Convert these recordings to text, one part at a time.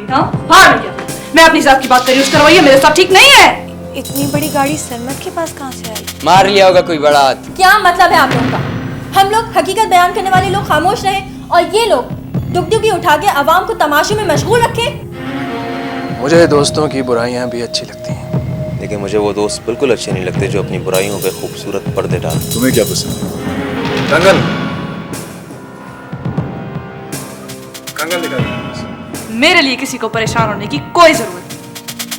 रही? हाँ भैया, मैं अपनी जात की बात कर रही हूँ, उसका रवैया मेरे साथ ठीक नहीं है। इतनी बड़ी गाड़ी सरमद के पास कहाँ से आई? मार लिया होगा कोई बड़ा हाथ। क्या मतलब है आप लोगों का? हम लोग हकीकत बयान करने वाले लोग खामोश रहे और ये लोग डुगडुगी उठा के आवाम को तमाशे में मशगूल रखे। मुझे दोस्तों की बुराइयां भी अच्छी लगती हैं, लेकिन मुझे वो दोस्त बिल्कुल अच्छे नहीं लगते जो अपनी बुराइयों पे खूबसूरत पर्दे डाल। तुम्हें क्या पसंद है? कंगन, कंगन दिखा। मेरे लिए किसी को परेशान होने की कोई जरूरत नहीं।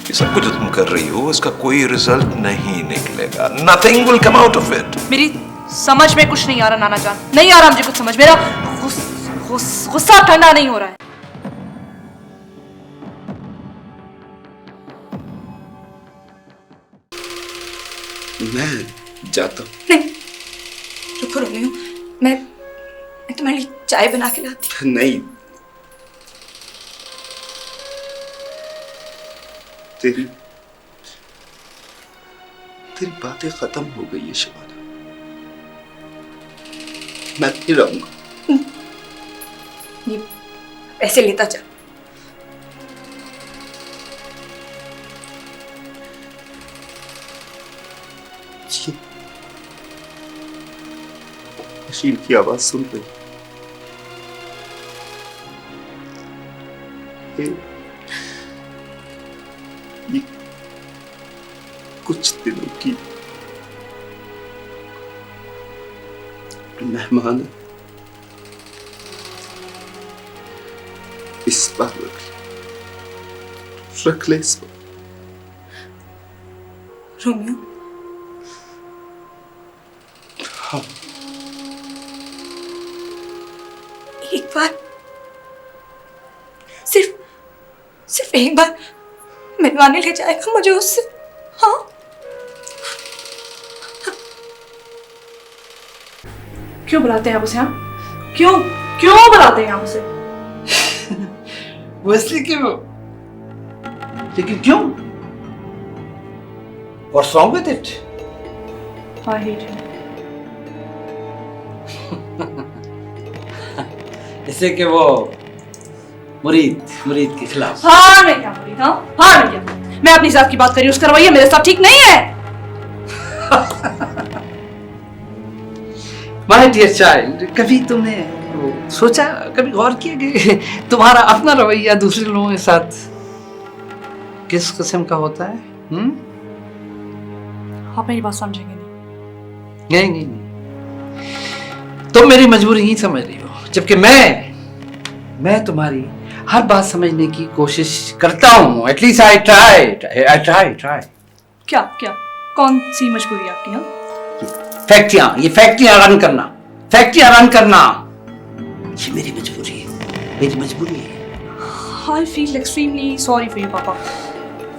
ये सब कुछ जो तुम कर रही हो इसका कोई रिजल्ट नहीं निकलेगा। Nothing will come out of it. मेरी समझ में कुछ नहीं आ रहा नाना जान, नहीं आ रहा मुझे कुछ समझ। मेरा गुस्सा ठंडा नहीं हो रहा है। मैं जाता हूँ। नहीं, रुको रोमियो, मैं तुम्हारे लिए चाय बना के लाती। नहीं, तेरी बातें खत्म हो गई है शिवाना। मैं नहीं रहूंगा। ये पैसे लेता जा। मशीन की आवाज सुन रही। ये कुछ दिनों की मेहमान है। इस बार रख ले इसको। रोमियो, हाँ, एक बार, सिर्फ एक बार मिलवाने ले जाएगा मुझे उससे? हाँ, क्यों बुलाते हैं आप उसे? हाँ, क्यों बुलाते हैं आप उसे? वो इसलिए कि वो, लेकिन क्यों? What's wrong with it? I hate him. इससे कि वो मुरीद के खिलाफ। हाँ मैं क्या मुरीद? हाँ मैं क्या? मैं अपनी जात की बात कर रही हूँ, उसका रवैया मेरे साथ ठीक नहीं है। My dear child, कभी तुमने वो सोचा, कभी गौर किया कि तुम्हारा अपना रवैया दूसरे लोगों के साथ किस किस्म का होता है? आप मेरी बात समझेंगे नहीं। नहीं, तुम मेरी मजबूरी नहीं समझ रही हो, जबकि मैं तुम्हारी हर बात समझने की कोशिश करता हूँ। At least I try. क्या कौन सी मजबूरी आपकी? हाँ, ये फैक्ट्रियां रन करना ये मेरी मजबूरी है। I feel extremely sorry for you, पापा।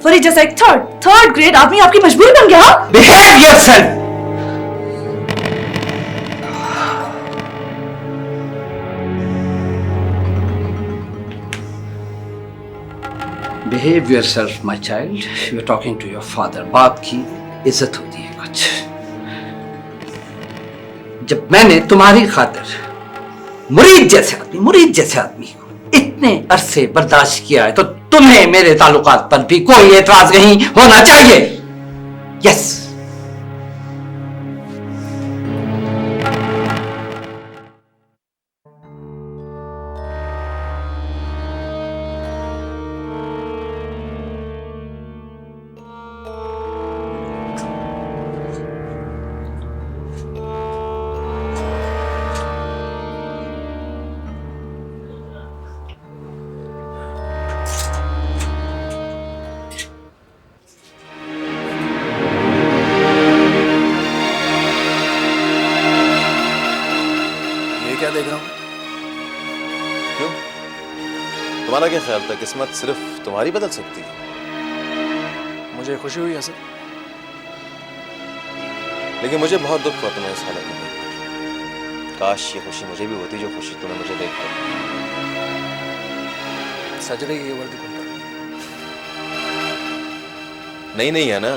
फरी जैसा एक थर्ड ग्रेड आदमी आपकी मजबूरी बन गया। Behave yourself. Behave yourself, my child. You are talking to your father. बाप की इज्जत होती है कुछ। जब मैंने तुम्हारी खातिर मुरीद जैसे आदमी को इतने अरसे बर्दाश्त किया है, तो तुम्हें मेरे ताल्लुकात पर भी कोई एतराज नहीं होना चाहिए। यस। क्या देख रहा हूँ? क्यों? तुम्हारा क्या ख्याल था किस्मत सिर्फ तुम्हारी बदल सकती है? मुझे खुशी हुई हसन, लेकिन मुझे बहुत दुख हुआ तुम्हें इस हालत में देखकर। काश ये खुशी मुझे भी होती जो खुशी तुम्हें मुझे देखकर। सजरे की ये वर्दी कौन था? नहीं है ना,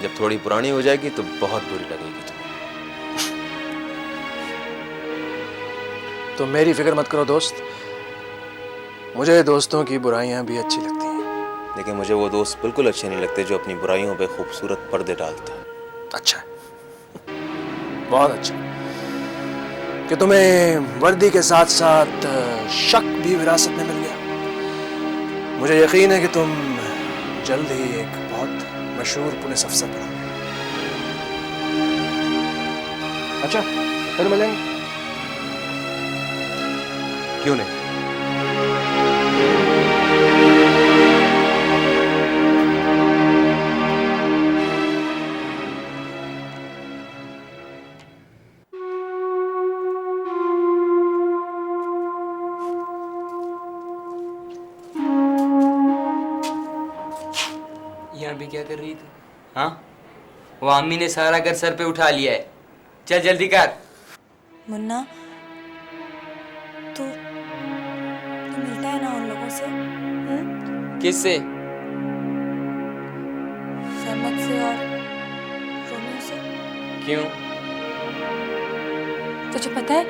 जब थोड़ी पुरानी हो जाएगी तो बहुत बुरी लगेगी तुम्हें। तो मेरी फिक्र मत करो दोस्त, मुझे दोस्तों की बुराइयां भी अच्छी लगती हैं। लेकिन मुझे वो दोस्त बिल्कुल अच्छे नहीं लगते जो अपनी बुराइयों पे खूबसूरत पर्दे डालता है। अच्छा है, बहुत अच्छा कि तुम्हें वर्दी के साथ साथ शक भी विरासत में मिल गया। मुझे यकीन है कि तुम जल्द ही एक बहुत मशहूर पुलिस अफसर बनोगे। अच्छा, फिर मिलेंगे। क्यों नहीं? यहाँ भी क्या कर रही थी? हाँ, वो अम्मी ने सारा घर सर पे उठा लिया है। चल जल्दी कर। मुन्ना, तू मिलता है ना उन लोगों से? किससे? सरमत से और रोमियो से। क्यों? तुझे पता है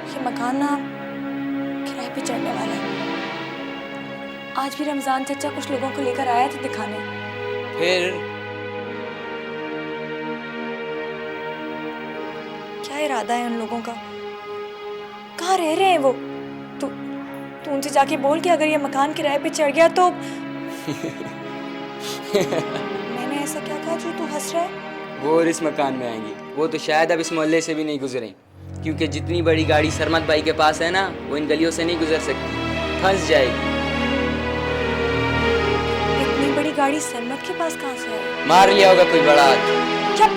ये मकान ना किराए पे चढ़ने वाला है। आज भी रमजान चचा कुछ लोगों को लेकर आया था दिखाने। फिर क्या इरादा है उन लोगों का? कहाँ रह रहे हैं वो? तू तू उनसे जाके बोल कि अगर ये मकान किराए पे चढ़ गया तो मैंने ऐसा क्या कहा जो तू हंस रहा है? वो और इस मकान में आएंगी। वो तो शायद अब इस मोहल्ले से भी नहीं गुजरे, क्योंकि जितनी बड़ी गाड़ी सरमत भाई के पास है ना, वो इन गलियों से नहीं गुजर सकती, फंस जाएगी। इतनी बड़ी गाड़ी सरमत के पास कहाँ से आई? मार लिया होगा कोई बड़ा हाथ। क्या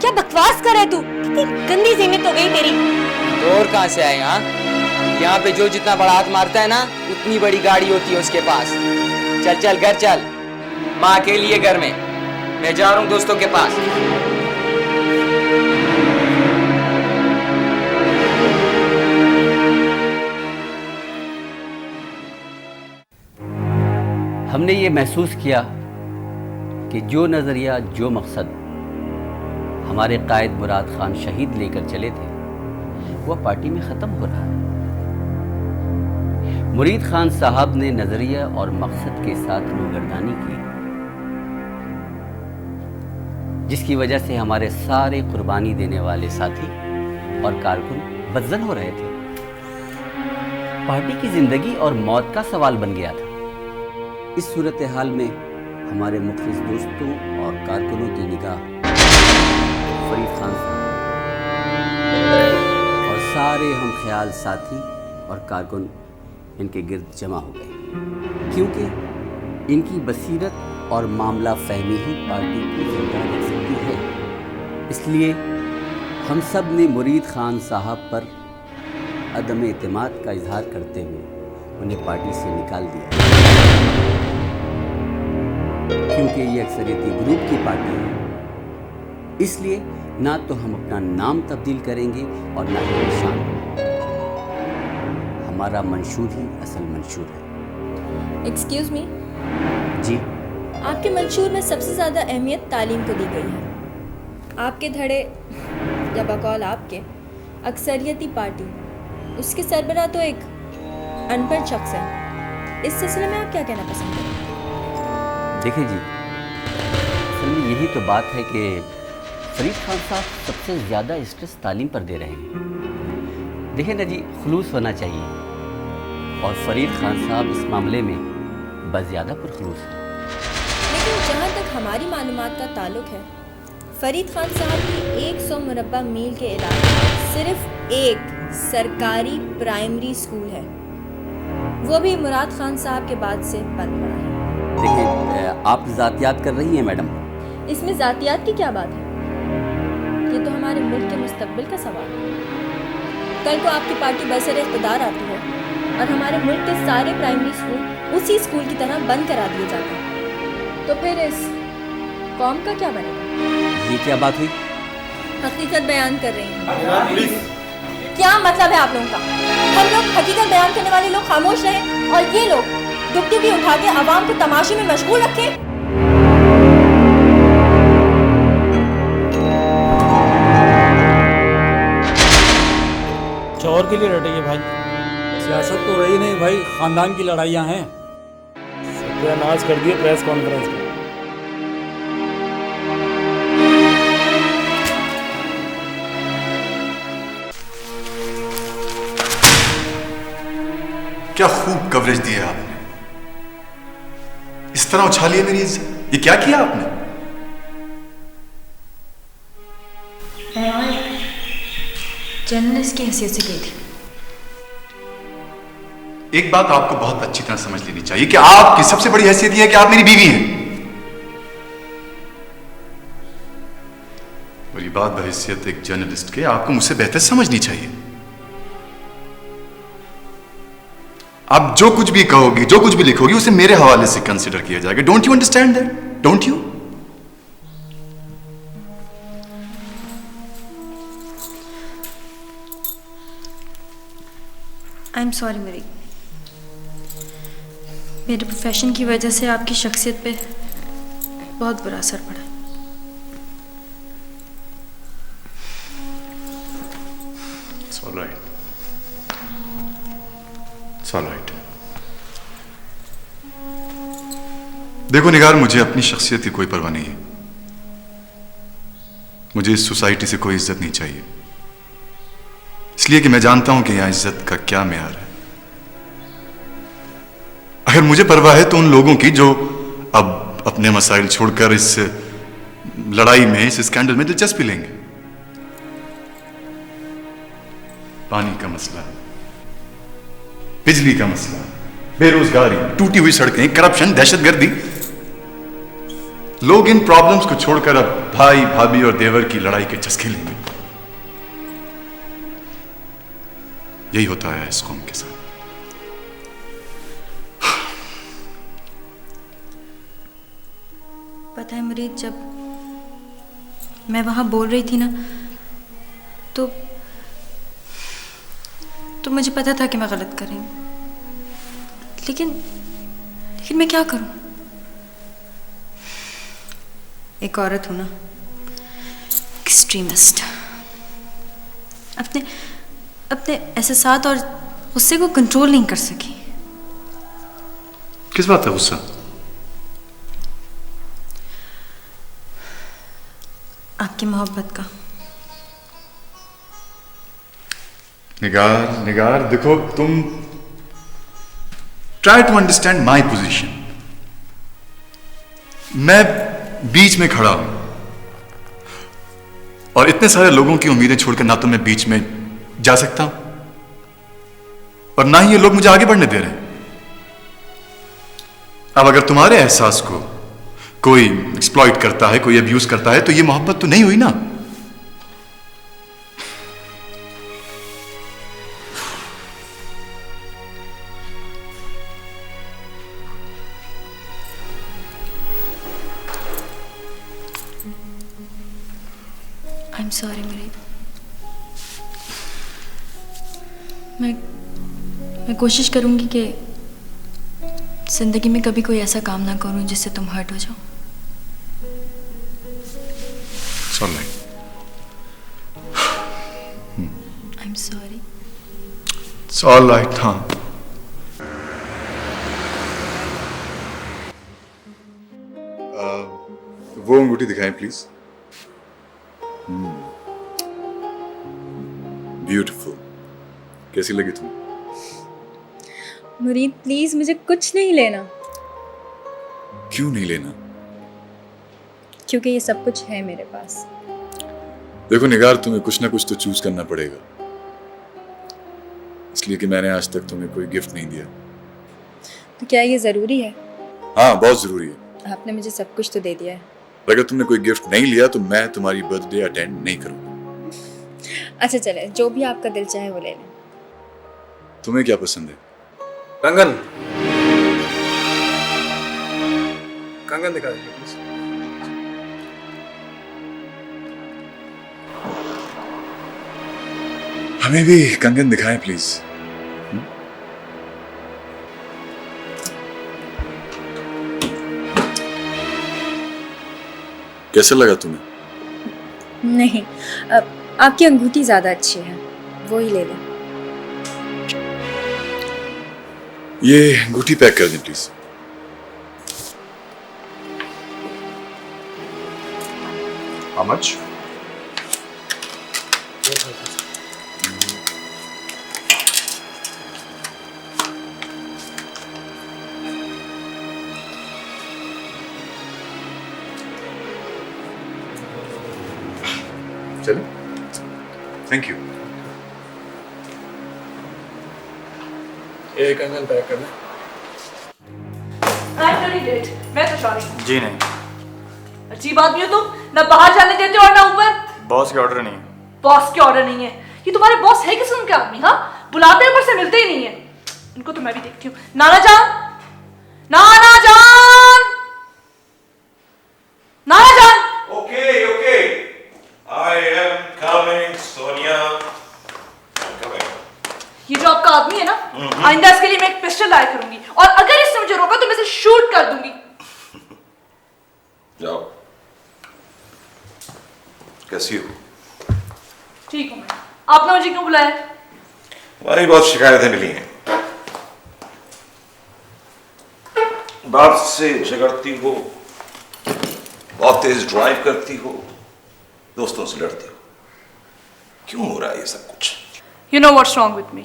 क्या बकवास कर रहे तू? कितनी गंदी ज़हनियत हो गई तेरी। तो और कहाँ से आए? हाँ, यहाँ पे जो जितना बड़ा हाथ मारता है ना, उतनी बड़ी गाड़ी होती है उसके पास। चल चल घर चल, माँ अकेली है घर में, मैं जा रहा हूँ दोस्तों के पास। हमने ये महसूस किया कि जो नज़रिया, जो मकसद हमारे कायद मुराद खान शहीद लेकर चले थे, वह पार्टी में ख़त्म हो रहा है। मुरीद खान साहब ने नज़रिया और मकसद के साथ रूगर्दानी की, जिसकी वजह से हमारे सारे कुर्बानी देने वाले साथी और कारकुन बदजन हो रहे थे। पार्टी की ज़िंदगी और मौत का सवाल बन गया था। इस सूरत हाल में हमारे मुखलिस दोस्तों और कारकुनों की निगाह फरीद खान और सारे हम ख्याल साथी और कारकुन इनके गिर्द जमा हो गए, क्योंकि इनकी बसीरत और मामला फहमी ही पार्टी को जिंदा रख सकती है। इसलिए हम सब ने मुरीद खान साहब पर अदम एतमाद का इजहार करते हुए उन्हें पार्टी से निकाल दिया, क्योंकि ये अक्सरियती ग्रुप की पार्टी है। इसलिए ना तो हम अपना नाम तब्दील करेंगे और ना ही निशान। हमारा मंशूर ही असल मंशूर है। एक्सक्यूज मी जी, आपके मंशूर में सबसे ज़्यादा अहमियत तालीम को दी गई है। आपके धड़े या बकौल आपके अक्सरियती पार्टी, उसके सरबराह तो एक अनपढ़ शख्स है। इस सिलसिले में आप क्या कहना पसंद करें? देखिए जी, असल में यही तो बात है कि फरीद खान साहब सबसे ज़्यादा स्ट्रेस तालीम पर दे रहे हैं। देखिए ना जी, खुलूस होना चाहिए और फरीद खान साहब इस मामले में बस ज़्यादा पुरखलूस हैं। लेकिन जहाँ तक हमारी मालूमात का ताल्लुक है, फरीद खान साहब की 100 मुरब्बा मील के इलाके में सिर्फ एक सरकारी प्राइमरी स्कूल है, वो भी मुराद खान साहब के बाद से बंद पड़ा है। देखिए, आप ज़ातियात कर रही हैं मैडम। इसमें ज़ातियात की क्या बात है? ये तो हमारे मुल्क के मुस्तकबिल का सवाल है। कल को आपकी पार्टी बरसर इक़्तिदार आती है और हमारे मुल्क के सारे प्राइमरी स्कूल उसी स्कूल की तरह बंद करा दिए जाते हैं, तो फिर इस कौम का क्या बनेगा? ये क्या बात हुई? हकीकत बयान कर रही हैं। क्या मतलब है आप लोगों का? हम लोग हकीकत बयान करने वाले लोग खामोश रहें और ये लोग डुगडुगी उठा के आवाम को तमाशे में मशगूल रखें? शौहर के लिए रटेंगे भाई। सियासत तो रही नहीं भाई, खानदान की लड़ाइयाँ हैं। सत्यानाश कर दिए प्रेस कॉन्फ्रेंस में। क्या खूब कवरेज दी है आपने, इस तरह उछाली है मेरी इज्जत। ये क्या किया आपने? जर्नलिस्ट की हैसियत से गई थी। एक बात आपको बहुत अच्छी तरह समझ लेनी चाहिए कि आपकी सबसे बड़ी हैसियत यह है कि आप मेरी बीवी हैं। और ये बात बहैसियत एक जर्नलिस्ट के आपको मुझसे बेहतर समझनी चाहिए। आप जो कुछ भी कहोगी, जो कुछ भी लिखोगी, उसे मेरे हवाले से कंसिडर किया जाएगा। Don't you understand that? Don't you? I am sorry मेरी, मेरे प्रोफेशन की वजह से आपकी शख्सियत पे बहुत बुरा असर पड़ा। It's all right. It's all right. देखो निगार, मुझे अपनी शख्सियत की कोई परवाह नहीं है। मुझे इस सोसाइटी से कोई इज्जत नहीं चाहिए, इसलिए कि मैं जानता हूं कि यहां इज्जत का क्या मेयार है। अगर मुझे परवाह है तो उन लोगों की जो अब अपने मसाइल छोड़कर इस लड़ाई में, इस स्कैंडल में दिलचस्पी लेंगे। पानी का मसला, बिजली का मसला, बेरोजगारी, टूटी हुई सड़कें, करप्शन, दहशतगर्दी, लोग इन प्रॉब्लम्स को छोड़कर अब भाई भाभी और देवर की लड़ाई के चस्के लेंगे। यही होता है इस कौम के साथ। पता है मुरीद, जब मैं वहां बोल रही थी ना, तो मुझे पता था कि मैं गलत कर रही हूं, लेकिन मैं क्या करूं? एक औरत हूं ना, एक्सट्रीमिस्ट, अपने एहसासात और गुस्से को कंट्रोल नहीं कर सकी। किस बात का गुस्सा? आपकी मोहब्बत का। निगार देखो, तुम try to understand my position. मैं बीच में खड़ा हूं और इतने सारे लोगों की उम्मीदें छोड़कर ना तो मैं बीच में जा सकता हूं और ना ही ये लोग मुझे आगे बढ़ने दे रहे हैं। अब अगर तुम्हारे एहसास को कोई एक्सप्लॉइट करता है, कोई अब्यूज करता है, तो ये मोहब्बत तो नहीं हुई ना। आई एम सॉरी मेरी, मैं कोशिश करूंगी कि जिंदगी में कभी कोई ऐसा काम ना करूं जिससे तुम हर्ट हो जाओ। It's all right. I'm sorry. It's all right, हाँ। वो अंगूठी दिखाएं प्लीज। ब्यूटीफुल। कैसी लगी तुम्हें? मुरीद प्लीज मुझे कुछ नहीं लेना। क्यों नहीं लेना? क्योंकि ये सब कुछ है मेरे पास। देखो निगार, तुम्हें कुछ ना कुछ तो चूज करना पड़ेगा, इसलिए कि मैंने आज तक तुम्हें कोई गिफ्ट नहीं दिया। तो क्या ये जरूरी है? हाँ, बहुत जरूरी है। आपने मुझे सब कुछ तो दे दिया है। अगर तुमने कोई गिफ्ट नहीं लिया तो मैं तुम्हारी बर्थडे अटेंड नहीं करूंगा। अच्छा चले, जो भी आपका दिल चाहे वो ले लें। तुम्हें क्या पसंद है? कंगन, कंगन दिखा दीजिए प्लीज। हमें भी कंगन दिखाएं प्लीज। कैसा लगा तुम्हें? नहीं, आपकी अंगूठी ज्यादा अच्छी है, वो ही ले लें। ये गुटी पैक कर दें प्लीज। How much? चलो, थैंक यू। एक अंकल पैक कर लें। मैं तो सॉरी। जी नहीं। अजीब आदमी हो तुम, ना बाहर जाने देते और ना ऊपर। बॉस के ऑर्डर नहीं। बॉस के ऑर्डर नहीं है? ये तुम्हारे बॉस है किस्म के आदमी? हाँ, बुलाते ऊपर से मिलते ही नहीं है। इनको तो मैं भी देखती हूँ। नाना जान, नाना जान, नाना जान। Okay, okay. I am coming, Sonia. I'm coming. ये जो आपका आदमी है ना, आइंदा इसके लिए मैं एक पिस्टल लाया करूंगी और अगर इसने मुझे रोका तो मैं इसे शूट कर दूंगी। जाओ। कैसी हो? ठीक हूँ मैं। आपने मुझे क्यों बुलाया? हमारी बहुत शिकायतें मिली हैं। बाप से झगड़ती हो, बहुत तेज ड्राइव करती हो, दोस्तों से लड़ती हो। क्यों हो रहा है ये सब कुछ? You know what's wrong with me?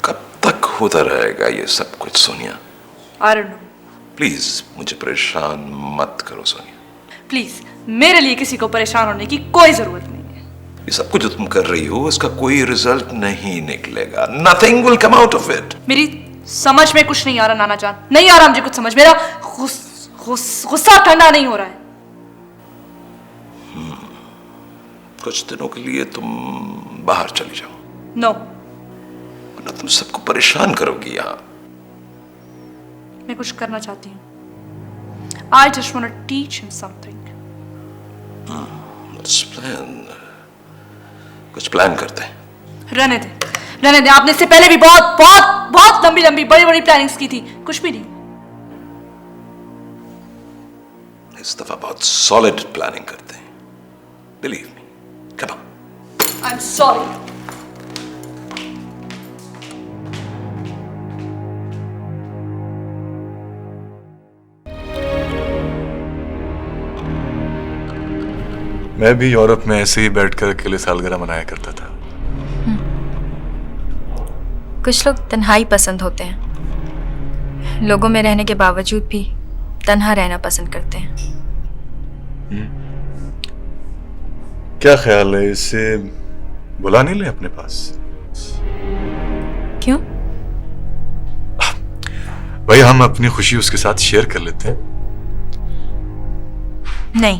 कब तक होता रहेगा ये सब कुछ Sonia? I don't know. Please मुझे परेशान मत करो सोनिया। प्लीज, मेरे लिए किसी को परेशान होने की कोई जरूरत नहीं है। ये सब कुछ जो तुम कर रही हो इसका कोई रिजल्ट नहीं निकलेगा। Nothing will come out of it. मेरी समझ में कुछ नहीं आ रहा नाना जान, नहीं आ रहा मुझे कुछ समझ। मेरा गुस्सा ठंडा नहीं हो रहा है। कुछ दिनों के लिए तुम बाहर चली जाओ। नो। वरना तुम सबको परेशान करोगी यहाँ। मैं कुछ करना चाहती हूँ। I just want to teach him something. Let's plan. कुछ प्लान करते हैं। रहने दे, रहने दे। आपने इससे पहले भी बहुत बहुत बहुत लंबी लंबी बड़ी बड़ी प्लानिंग्स की थी, कुछ भी नहीं। इस दफा बहुत सॉलिड प्लानिंग करते हैं। Believe me. Come on. I'm sorry. मैं भी यूरोप में ऐसे ही बैठकर अकेले सालगिरह मनाया करता था। कुछ लोग तन्हाई पसंद होते हैं, लोगों में रहने के बावजूद भी तन्हा रहना पसंद करते हैं। क्या ख्याल है, इसे बुला नहीं ले अपने पास? क्यों? भाई हम अपनी खुशी उसके साथ शेयर कर लेते हैं। नहीं,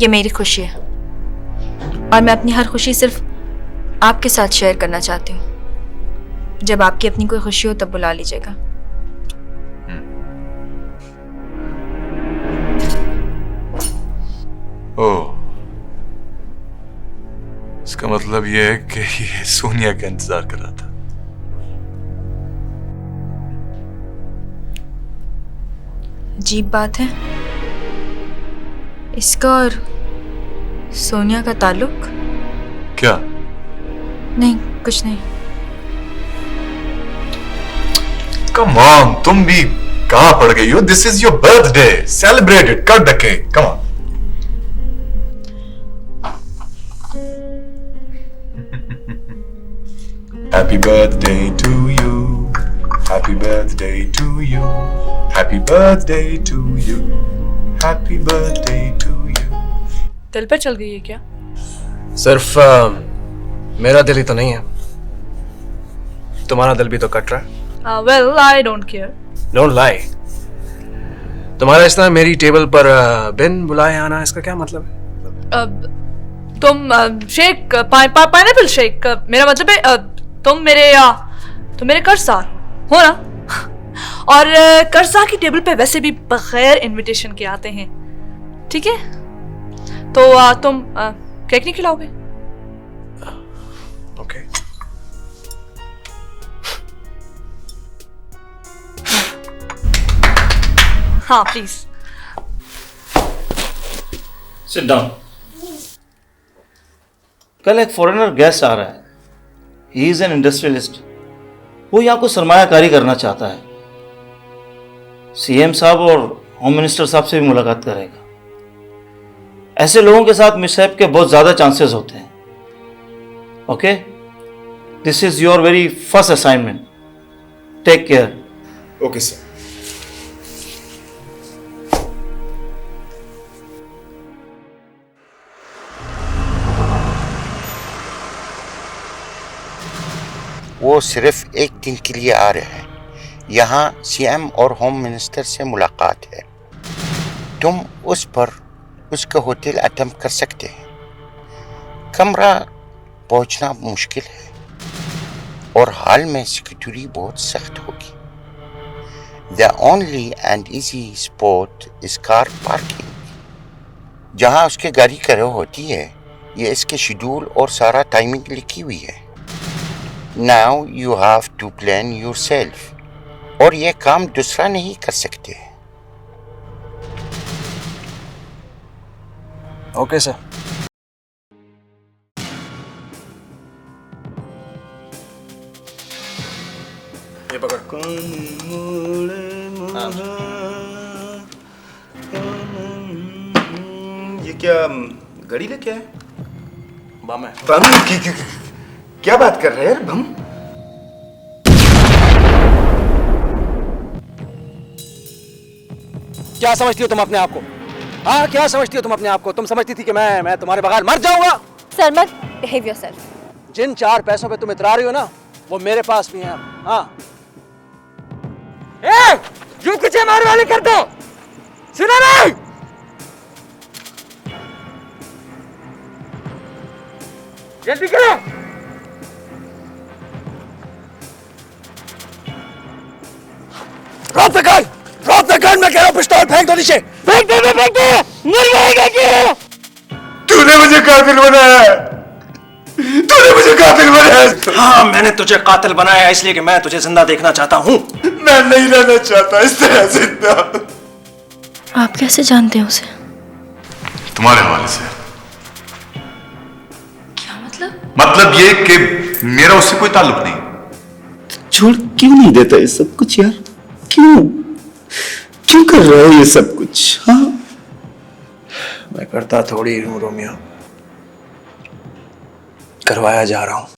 ये मेरी खुशी है और मैं अपनी हर खुशी सिर्फ आपके साथ शेयर करना चाहती हूँ। जब आपकी अपनी कोई खुशी हो तब बुला लीजिएगा। ओह, इसका मतलब यह है कि ये सोनिया का इंतजार कर रहा था। अजीब बात है, इसका और सोनिया का ताल्लुक? क्या? नहीं, कुछ नहीं। कम ऑन, तुम भी कहां पड़ गई हो? This is your birthday, celebrate it, cut the cake, come on. Happy birthday to you, happy birthday to you, happy birthday to you, happy birthday to you। दिल पे चल गई है क्या? सिर्फ मेरा दिल ही तो नहीं है, तुम्हारा दिल भी तो कट रहा है। Well, I don't care. Don't lie। तुम्हारा इस तरह मेरी टेबल पर बिन बुलाए आना, इसका क्या मतलब है? तुम शेक पाइनएप्पल शेक, मेरा मतलब है तुम मेरे कर्जदार हो ना, और कर्जदार की टेबल पे वैसे भी बगैर इनविटेशन के आते हैं, ठीक है? तो तुम केक नहीं खिलाओगे? ओके। हाँ प्लीज। Sit down. कल एक फॉरेनर गेस्ट आ रहा है। ही इज एन इंडस्ट्रियलिस्ट वो यहाँ को सरमायाकारी करना चाहता है। सीएम साहब और होम मिनिस्टर साहब से भी मुलाकात करेगा। ऐसे लोगों के साथ मिसहैप के बहुत ज्यादा चांसेस होते हैं। Okay, this is your very first assignment. Take care. Okay sir. वो सिर्फ एक दिन के लिए आ रहे हैं। यहाँ सीएम और होम मिनिस्टर से मुलाकात है। तुम उस पर उसका होटल अटेम्प्ट कर सकते हैं। कमरा पहुँचना मुश्किल है और हाल में सिक्योरिटी बहुत सख्त होगी। The only and easy spot is car parking. जहाँ उसके गाड़ी खड़ी होती है, ये इसके शेड्यूल और सारा टाइमिंग लिखी हुई है। Now you have to plan yourself, और ये काम दूसरा नहीं कर सकते। Okay sir. ये पकड़। ये क्या घड़ी लेके आए? बम है। बम? क्या बात कर रहे हैं? बम? क्या समझती हो तुम अपने आप को? हाँ, क्या समझती हो तुम अपने आप को? तुम समझती थी कि मैं तुम्हारे बगैर मर जाऊंगा? सर मत बिहेव योरसेल्फ। जिन 4 पैसों पे तुम इतरा रही हो ना, वो मेरे पास भी हैं। हाँ। जो कुछ है मार वाले कर दो। सुना नहीं? जल्दी करो। Drop the gun! Drop the gun! मैं कह रहा हूँ पिस्तौल फेंक दो नीचे। फेंक दे, फेंक दे। मर जाएगा क्या? तूने मुझे कातिल बनाया है। तूने मुझे कातिल बनाया। हाँ, मैंने तुझे कातिल बनाया इसलिए कि मैं तुझे जिंदा देखना चाहता हूँ। मैं नहीं रहना चाहता इस तरह जिंदा। आप कैसे जानते हैं उसे? तुम्हारे हवाले से। क्या मतलब? मतलब ये कि मेरा उससे कोई ताल्लुक नहीं। छोड़ क्यों नहीं देता ये सब कुछ यार? क्यों क्यों कर रहा है ये सब कुछ? हाँ, मैं करता थोड़ी हूँ रोमियो, करवाया जा रहा हूँ।